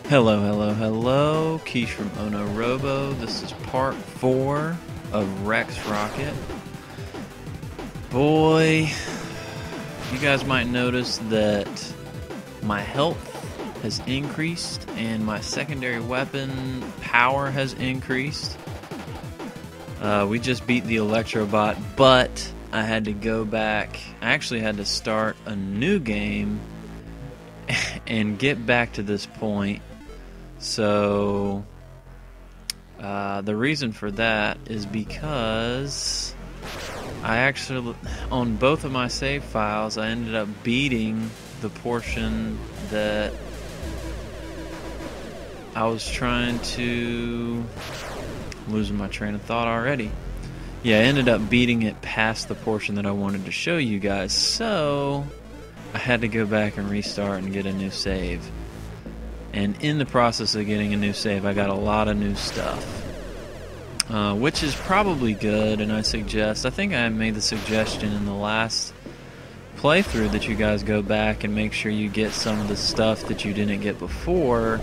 Hello, hello, hello. Keesh from Ohnorobo. This is part 4 of Rex Rocket. Boy, you guys might notice that my health has increased and my secondary weapon power has increased. We just beat the Electrobot, but I had to go back. I actually had to start a new game and get back to this point. So the reason for that is because I actually, on both of my save files, I ended up beating the portion that I was trying to... losing my train of thought already. Yeah, I ended up beating it past the portion that I wanted to show you guys, so I had to go back and restart and get a new save. And in the process of getting a new save, I got a lot of new stuff, which is probably good, and I think I made the suggestion in the last playthrough that you guys go back and make sure you get some of the stuff that you didn't get before,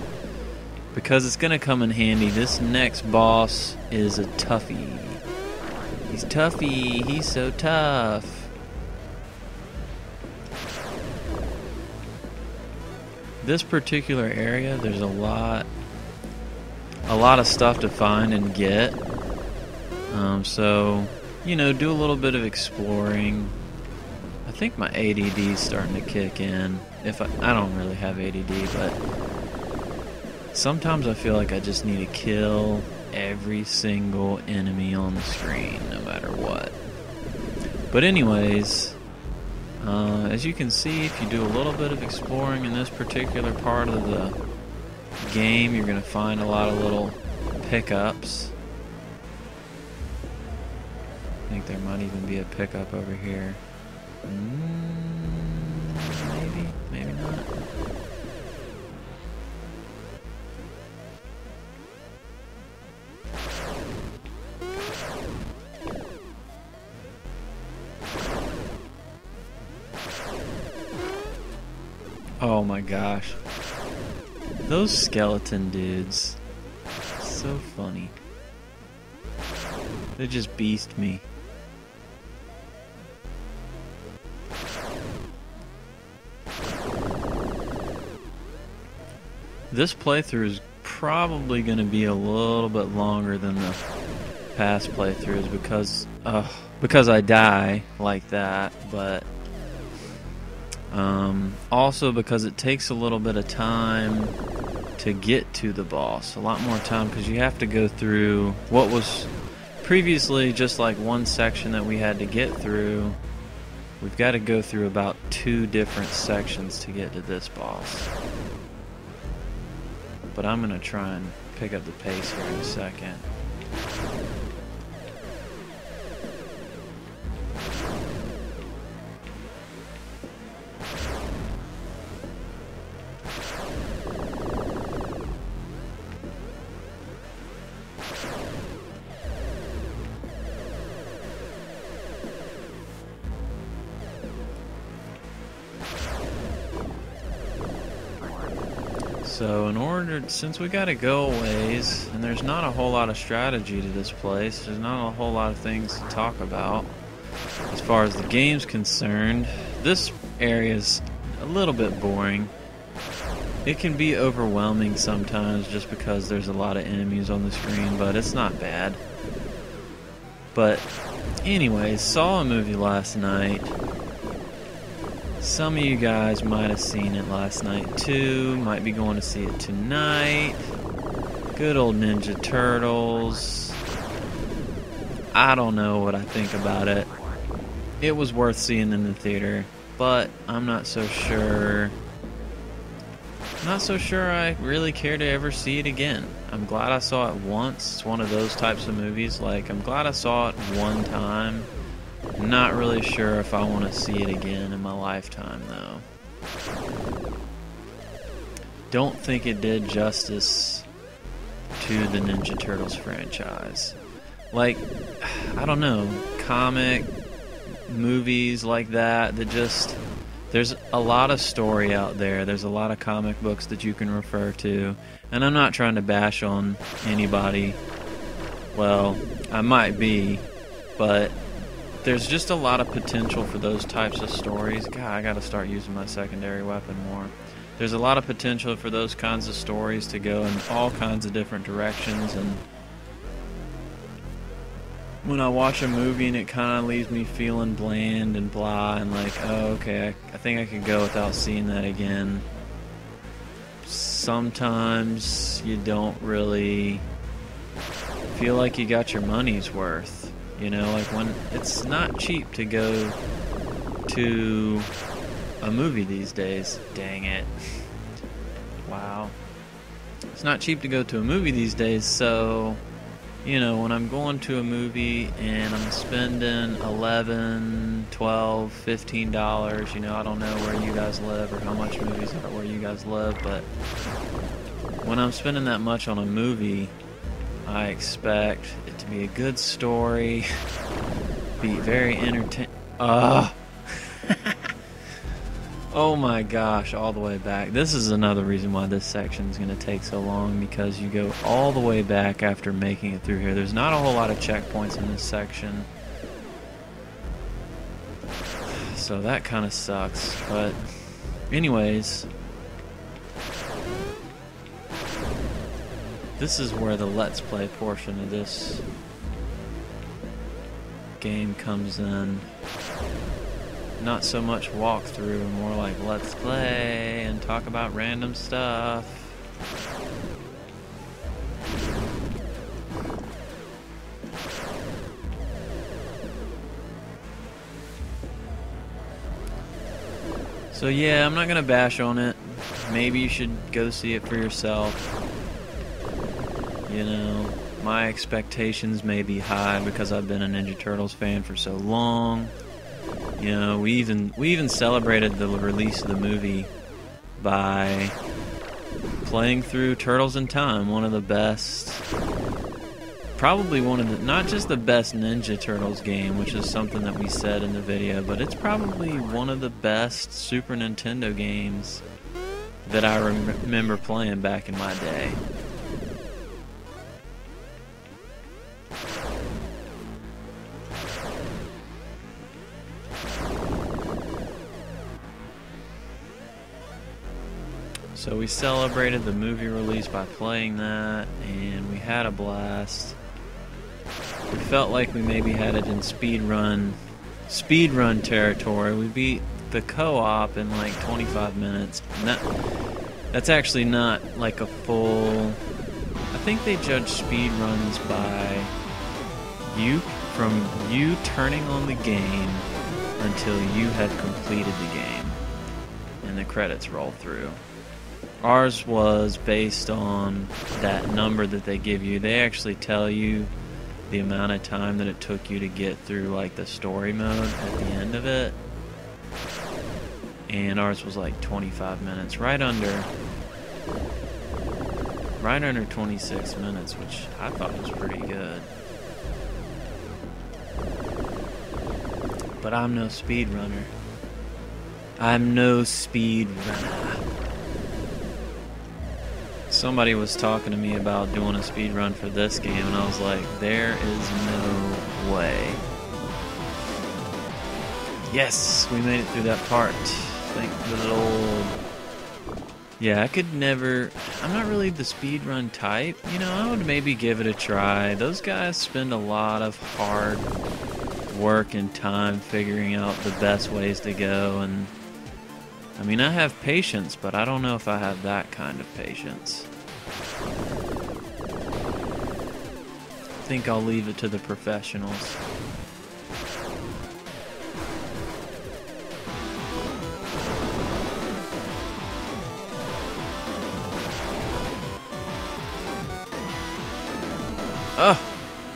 because it's going to come in handy. This next boss is a toughie. He's toughy, he's so tough. This particular area, there's a lot of stuff to find and get. So, you know, do a little bit of exploring. I think my ADD is starting to kick in. I don't really have ADD, but sometimes I feel like I just need to kill every single enemy on the screen, no matter what. But anyways, as you can see, if you do a little bit of exploring in this particular part of the game, you're going to find a lot of little pickups. I think there might even be a pickup over here. Maybe, maybe not. Oh my gosh. Those skeleton dudes. So funny. They just beast me. This playthrough is probably going to be a little bit longer than the past playthroughs because I die like that, but also because it takes a little bit of time to get to the boss. A lot more time, because you have to go through what was previously just like one section that we had to get through. We've got to go through about 2 different sections to get to this boss. But I'm going to try and pick up the pace here in a second. So since we gotta go a ways, and there's not a whole lot of strategy to this place, there's not a whole lot of things to talk about as far as the game's concerned. This area is a little bit boring. It can be overwhelming sometimes just because there's a lot of enemies on the screen, but it's not bad. But anyways, saw a movie last night. Some of you guys might have seen it last night too, might be going to see it tonight. Good old Ninja Turtles. I don't know what I think about it. It was worth seeing in the theater, but I'm not so sure. Not so sure I really care to ever see it again. I'm glad I saw it once. It's one of those types of movies, like I'm glad I saw it one time. Not really sure if I want to see it again in my lifetime, though. Don't think it did justice to the Ninja Turtles franchise. Like, I don't know, comic movies like that There's a lot of story out there. There's a lot of comic books that you can refer to. And I'm not trying to bash on anybody. Well, I might be, but there's just a lot of potential for those types of stories. God, I gotta start using my secondary weapon more. There's a lot of potential for those kinds of stories to go in all kinds of different directions, and when I watch a movie and it kind of leaves me feeling bland and blah and like, oh, okay, I think I could go without seeing that again. Sometimes you don't really feel like you got your money's worth. You know, like when it's not cheap to go to a movie these days. Dang it. Wow. It's not cheap to go to a movie these days, so, you know, when I'm going to a movie and I'm spending $11, $12, $15, you know, I don't know where you guys live or how much movies are where you guys live, but when I'm spending that much on a movie, I expect it to be a good story, be very entertaining. Oh my gosh, all the way back. This is another reason why this section is going to take so long, because you go all the way back after making it through here. There's not a whole lot of checkpoints in this section, so that kind of sucks. But anyways, this is where the Let's Play portion of this game comes in. Not so much walkthrough, more like let's play and talk about random stuff. So yeah, I'm not gonna bash on it. Maybe you should go see it for yourself. You know, my expectations may be high because I've been a Ninja Turtles fan for so long. You know, we even celebrated the release of the movie by playing through Turtles in Time, one of the best, probably one of the, not just the best Ninja Turtles game, which is something that we said in the video, but it's probably one of the best Super Nintendo games that I remember playing back in my day. So we celebrated the movie release by playing that, and we had a blast. We felt like we maybe had it in speedrun territory. We beat the co-op in like 25 minutes. And that's actually not like a full... I think they judge speedruns by from you turning on the game until you have completed the game, and the credits roll through. Ours was based on that number that they give you. They actually tell you the amount of time that it took you to get through like the story mode at the end of it. And ours was like 25 minutes, right under 26 minutes, which I thought was pretty good. But I'm no speedrunner. I'm no speedrunner. Somebody was talking to me about doing a speed run for this game, and I was like, there is no way. Yes, we made it through that part. Thank the Lord. Yeah, I could never... I'm not really the speed run type. You know, I would maybe give it a try. Those guys spend a lot of hard work and time figuring out the best ways to go, and I mean, I have patience, but I don't know if I have that kind of patience. I think I'll leave it to the professionals. Oh,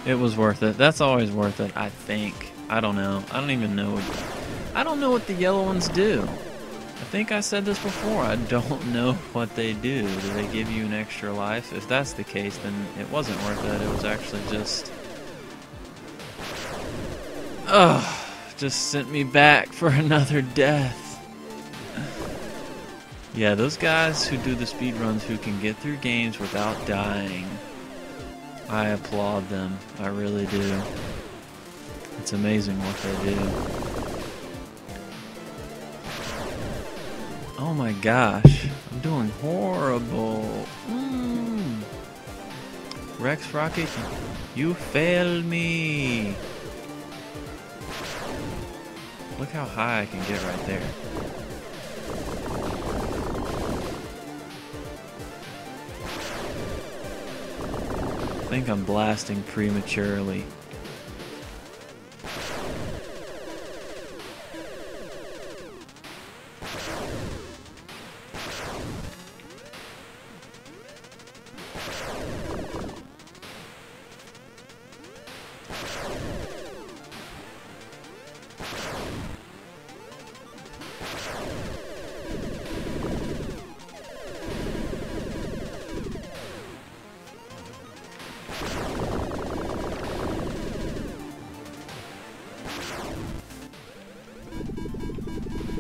it was worth it. That's always worth it, I think. I don't know. I don't even know. I don't know what the yellow ones do. I think I said this before. I don't know what they do. Do they give you an extra life? If that's the case, then it wasn't worth it. It was actually just... just sent me back for another death. Yeah, those guys who do the speedruns who can get through games without dying, I applaud them. I really do. It's amazing what they do. Oh my gosh, I'm doing horrible. Rex Rocket, you failed me. Look how high I can get right there. I think I'm blasting prematurely.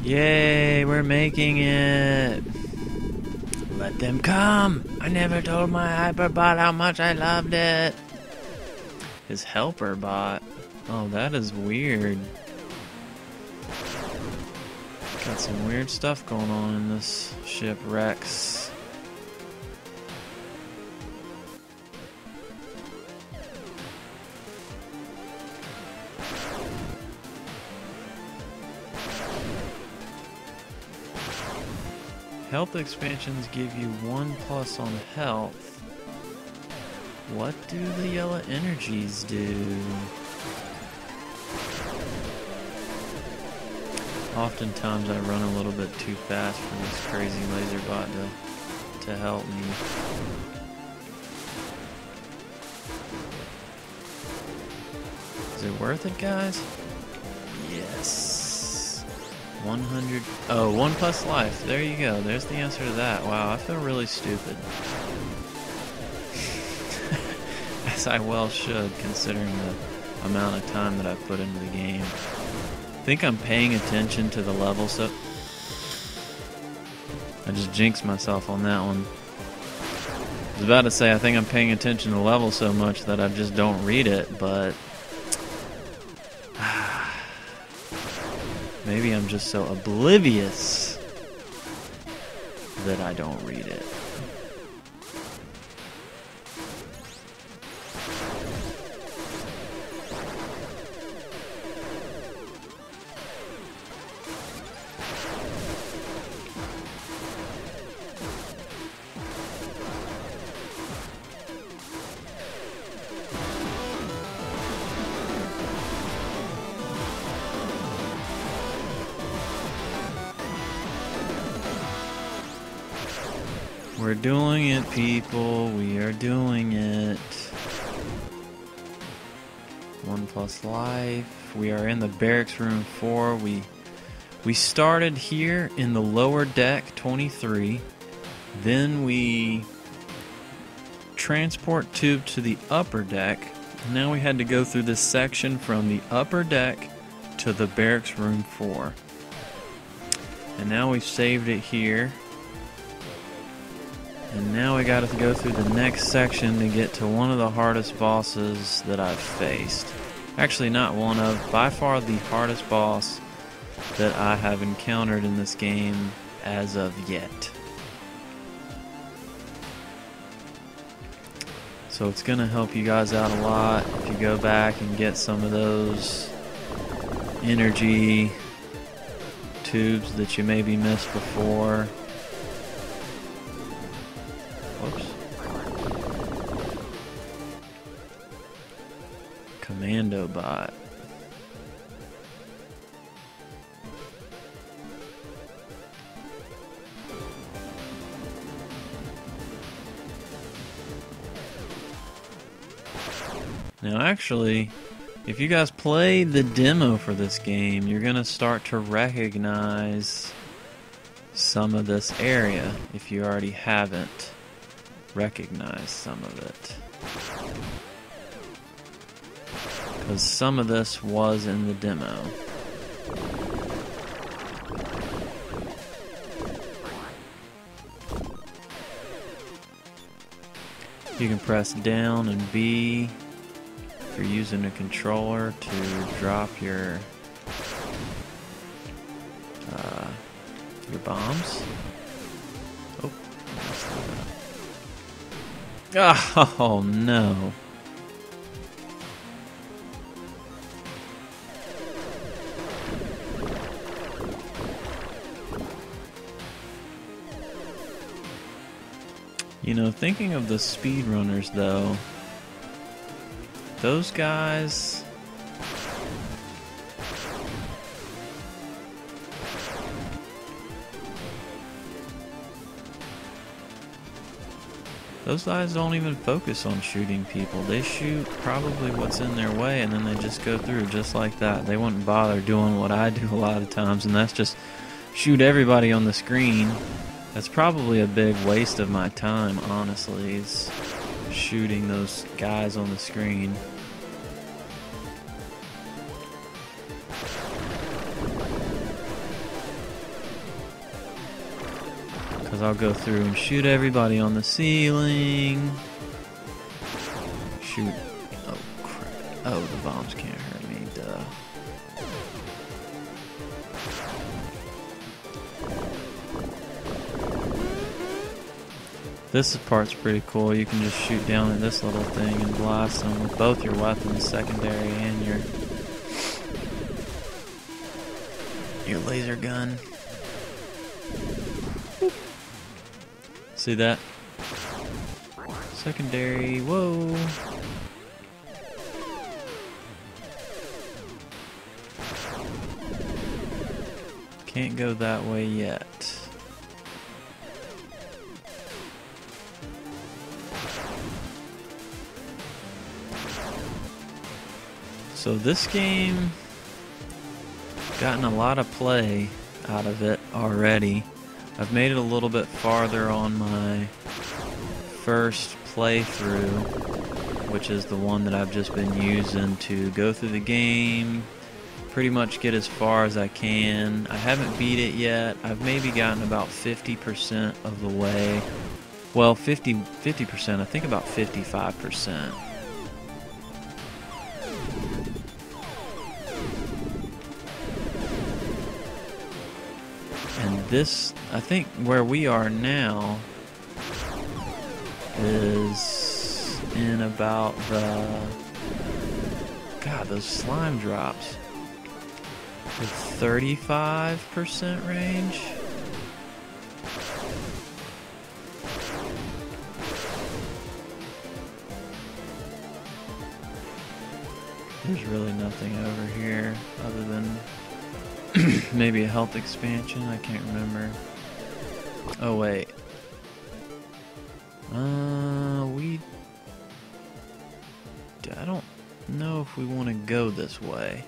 Yay, we're making it. Let them come. I never told my hyperbot how much I loved it. His helper bot. Oh, that is weird. Got some weird stuff going on in this ship, Rex. Health expansions give you 1+ on health. What do the yellow energies do? Oftentimes I run a little bit too fast for this crazy laser bot to help me. Is it worth it, guys? Yes. 100. Oh, 1+ life. There you go. There's the answer to that. Wow, I feel really stupid. As I well should, considering the amount of time that I've put into the game. I think I'm paying attention to the level, so I just jinxed myself on that one. I was about to say I think I'm paying attention to the level so much that I just don't read it, but maybe I'm just so oblivious that I don't read it. We're doing it, people. We are doing it. 1+ life. We are in the barracks room 4. We started here in the lower deck 23. Then we transport tube to the upper deck. Now we had to go through this section from the upper deck to the barracks room 4. And now we've saved it here. And now we gotta go through the next section to get to one of the hardest bosses that I've faced. Actually, not one of, by far the hardest boss that I have encountered in this game as of yet. So it's gonna help you guys out a lot if you go back and get some of those energy tubes that you maybe missed before. Whoops. Commando bot. Now actually, if you guys play the demo for this game, you're gonna start to recognize some of this area if you already haven't recognized some of it. Because some of this was in the demo. You can press down and B if you're using a controller to drop your bombs. Oh, oh no. You know, thinking of the speedrunners though, those guys, don't even focus on shooting people. They shoot probably what's in their way and then they just go through just like that. They wouldn't bother doing what I do a lot of times, and that's just shoot everybody on the screen. That's probably a big waste of my time, honestly, is shooting those guys on the screen. Because I'll go through and shoot everybody on the ceiling. Shoot. Oh, crap. Oh, the bombs can't hurt me, duh. This part's pretty cool. You can just shoot down at this little thing and blast them with both your weapons, secondary and your laser gun. See that? Secondary, whoa. Can't go that way yet. So this game, gotten a lot of play out of it already. I've made it a little bit farther on my first playthrough, which is the one that I've just been using to go through the game, pretty much get as far as I can. I haven't beat it yet. I've maybe gotten about 50% of the way. Well, 50%, I think about 55%. And this, I think where we are now is in about the, God, those slime drops, the 35% range. There's really nothing over here other than maybe a health expansion, I can't remember. Oh wait. I don't know if we want to go this way.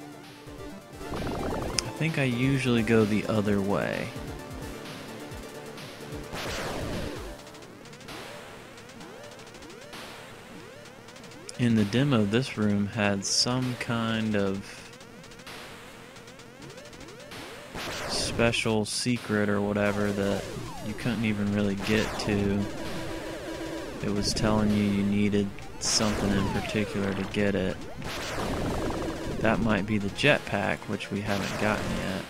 I think I usually go the other way. In the demo, this room had some kind of special secret or whatever that you couldn't even really get to. It was telling you needed something in particular to get it. That might be the jetpack, which we haven't gotten yet.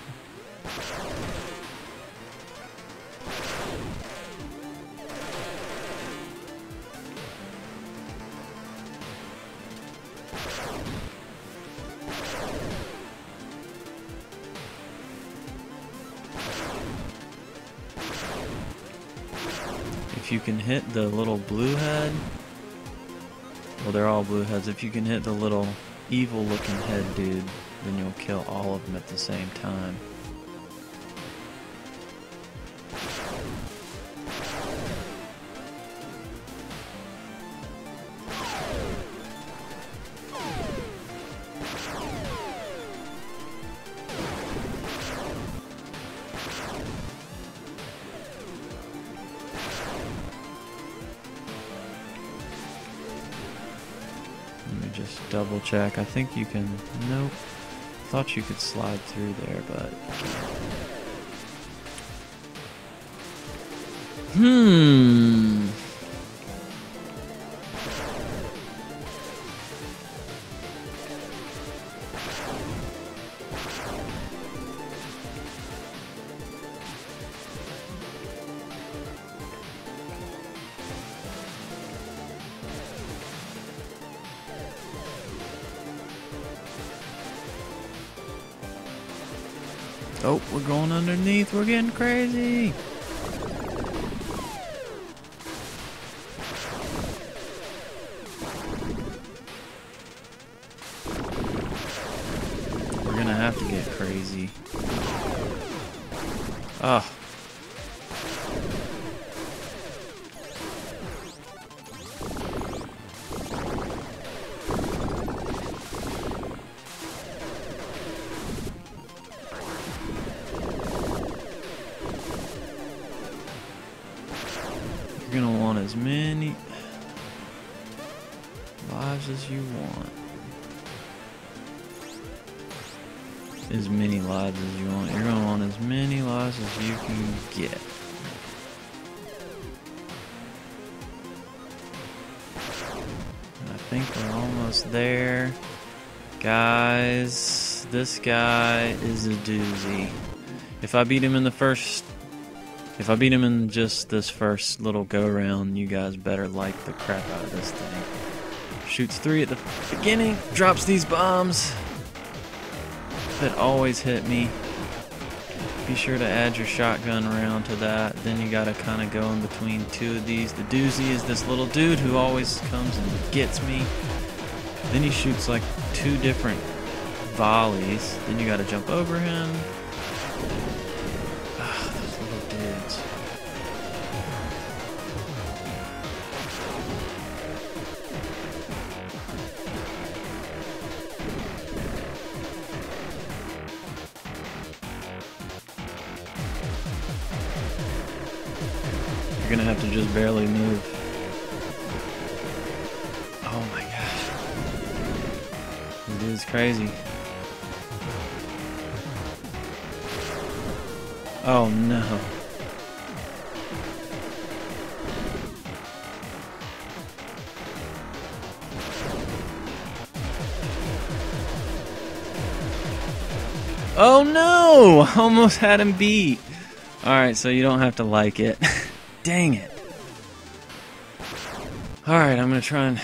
If you can hit the little blue head, well, they're all blue heads. If you can hit the little evil looking head dude, then you'll kill all of them at the same time. Just double check. I think you can. Nope. Thought you could slide through there, but. Oh, we're going underneath. We're getting crazy. We're gonna have to get crazy. Oh. You're gonna want as many lives as you want. As many lives as you want. You're gonna want as many lives as you can get. And I think we're almost there. Guys, this guy is a doozy. If I beat him in just this first little go-round, you guys better like the crap out of this thing. Shoots 3 at the beginning, drops these bombs that always hit me. Be sure to add your shotgun round to that. Then you gotta kind of go in between 2 of these. The doozy is this little dude who always comes and gets me. Then he shoots like 2 different volleys. Then you gotta jump over him. You're gonna have to just barely move. Oh my gosh. This dude's crazy. Oh no. Oh no! Almost had him beat. Alright, so you don't have to like it. Dang it. Alright, I'm gonna try and...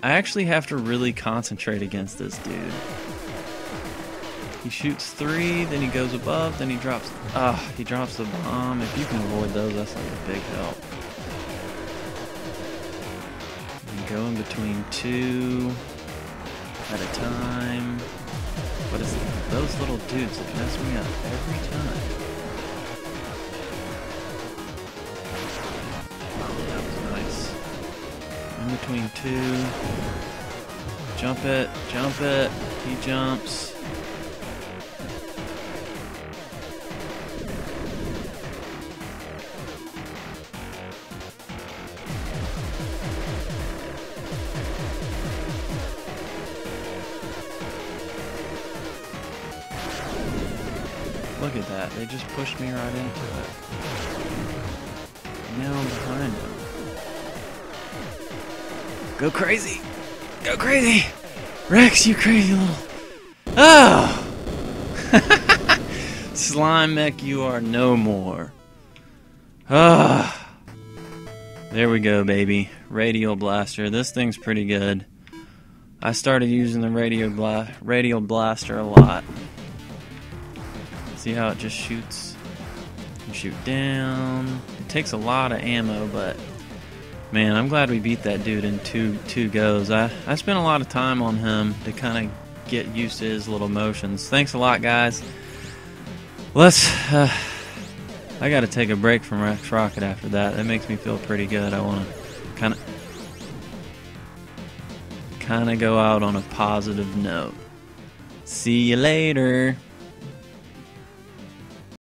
I actually have to really concentrate against this dude. He shoots 3, then he goes above, then he drops... he drops the bomb. If you can avoid those, that's like a big help. You go in between 2 at a time. What is it? Those little dudes that mess me up every time. Between 2, jump it, he jumps. Look at that, they just pushed me right into it. Now I'm behind them. Go crazy! Go crazy! Rex, you crazy little... Oh! Slime Mech, you are no more. Ah! There we go, baby. Radial Blaster. This thing's pretty good. I started using the Radial Blaster a lot. See how it just shoots? You shoot down. It takes a lot of ammo, but... Man, I'm glad we beat that dude in two goes. I spent a lot of time on him to kind of get used to his little motions. Thanks a lot, guys. Let's... I gotta take a break from Rex Rocket after that. That makes me feel pretty good. I want to kind of go out on a positive note. See you later.